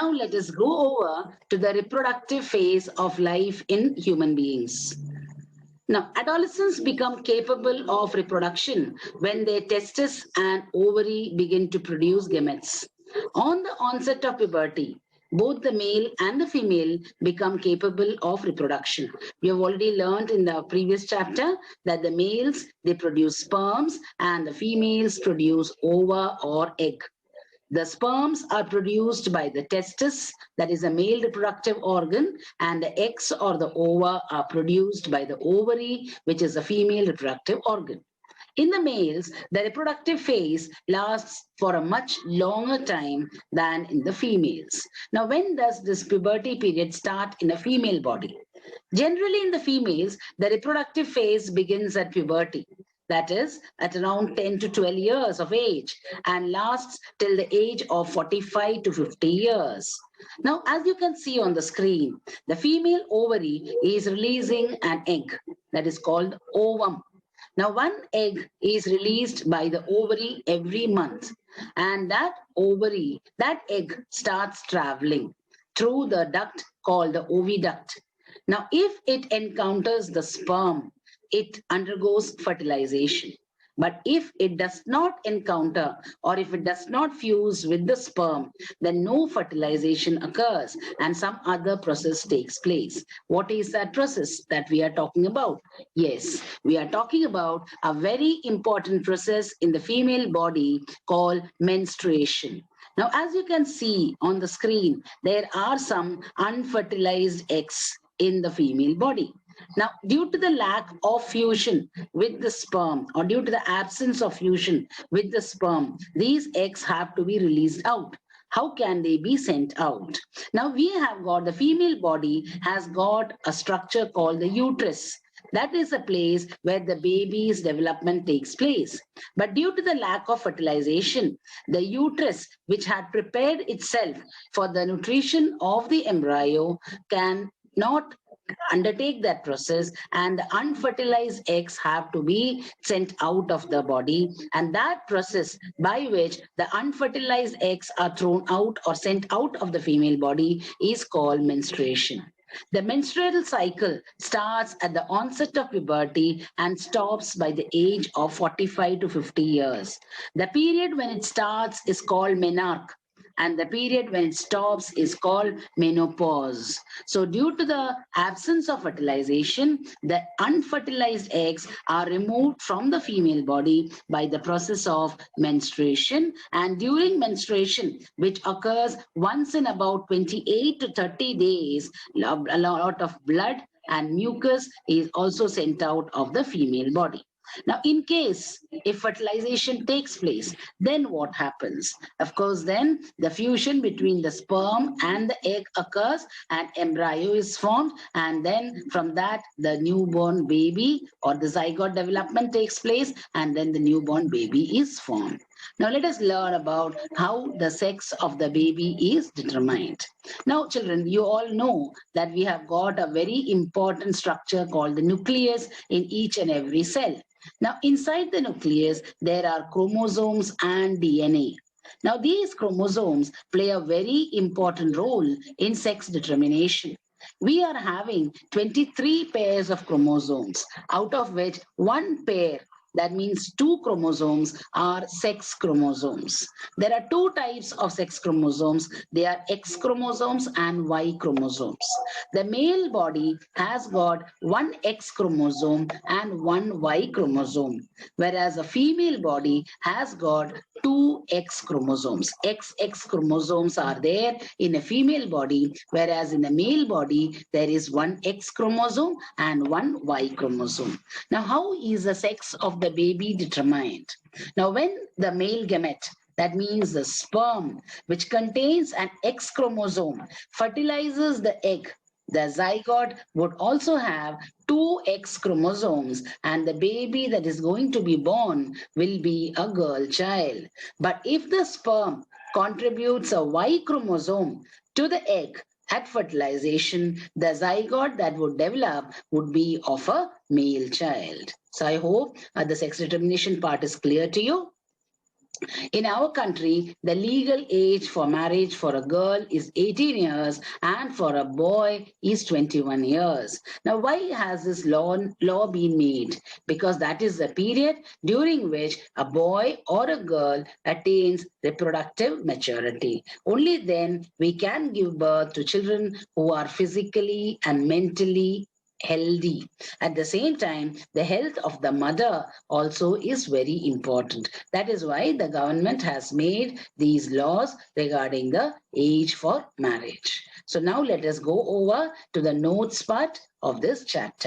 Now let us go over to the reproductive phase of life in human beings. Now, adolescents become capable of reproduction when their testes and ovary begin to produce gametes. On the onset of puberty, both the male and the female become capable of reproduction. We have already learned in the previous chapter that the males, they produce sperms and the females produce ova or egg. The sperms are produced by the testis, that is a male reproductive organ, and the eggs or the ova are produced by the ovary, which is a female reproductive organ. In the males, the reproductive phase lasts for a much longer time than in the females. Now, when does this puberty period start in a female body? Generally, in the females, the reproductive phase begins at puberty. That is, at around 10 to 12 years of age and lasts till the age of 45 to 50 years. Now, as you can see on the screen, the female ovary is releasing an egg that is called ovum. Now, one egg is released by the ovary every month, and that ovary, that egg starts traveling through the duct called the oviduct. Now, if it encounters the sperm, it undergoes fertilization. But if it does not encounter or if it does not fuse with the sperm, then no fertilization occurs and some other process takes place. What is that process that we are talking about? Yes, we are talking about a very important process in the female body called menstruation. Now, as you can see on the screen, there are some unfertilized eggs in the female body. Now, due to the lack of fusion with the sperm or due to the absence of fusion with the sperm, these eggs have to be released out. How can they be sent out? Now, we have got the female body has got a structure called the uterus. That is a place where the baby's development takes place. But due to the lack of fertilization, the uterus, which had prepared itself for the nutrition of the embryo, can not undertake that process, and the unfertilized eggs have to be sent out of the body, and that process by which the unfertilized eggs are thrown out or sent out of the female body is called menstruation. The menstrual cycle starts at the onset of puberty and stops by the age of 45 to 50 years. The period when it starts is called menarche, and the period when it stops is called menopause. So due to the absence of fertilization, the unfertilized eggs are removed from the female body by the process of menstruation. And during menstruation, which occurs once in about 28 to 30 days, a lot of blood and mucus is also sent out of the female body. Now, in case if fertilization takes place, then what happens? Of course, then the fusion between the sperm and the egg occurs and embryo is formed. And then from that, the newborn baby or the zygote development takes place. And then the newborn baby is formed. Now, let us learn about how the sex of the baby is determined. Now, children, you all know that we have got a very important structure called the nucleus in each and every cell. Now, inside the nucleus, there are chromosomes and DNA. Now, these chromosomes play a very important role in sex determination. We are having 23 pairs of chromosomes, out of which one pair, that means two chromosomes, are sex chromosomes. There are two types of sex chromosomes. They are X chromosomes and Y chromosomes. The male body has got one X chromosome and one Y chromosome, whereas a female body has got two X chromosomes. XX chromosomes are there in a female body, whereas in a male body, there is one X chromosome and one Y chromosome. Now, how is the sex of the baby determined? Now, when the male gamete, that means the sperm, which contains an X chromosome, fertilizes the egg, the zygote would also have two X chromosomes, and the baby that is going to be born will be a girl child. But if the sperm contributes a Y chromosome to the egg at fertilization, the zygote that would develop would be of a male child. So I hope the sex determination part is clear to you. In our country, the legal age for marriage for a girl is 18 years and for a boy is 21 years. Now, why has this law been made? Because that is the period during which a boy or a girl attains reproductive maturity. Only then we can give birth to children who are physically and mentally healthy. At the same time, the health of the mother also is very important. That is why the government has made these laws regarding the age for marriage. So now let us go over to the notes part of this chapter.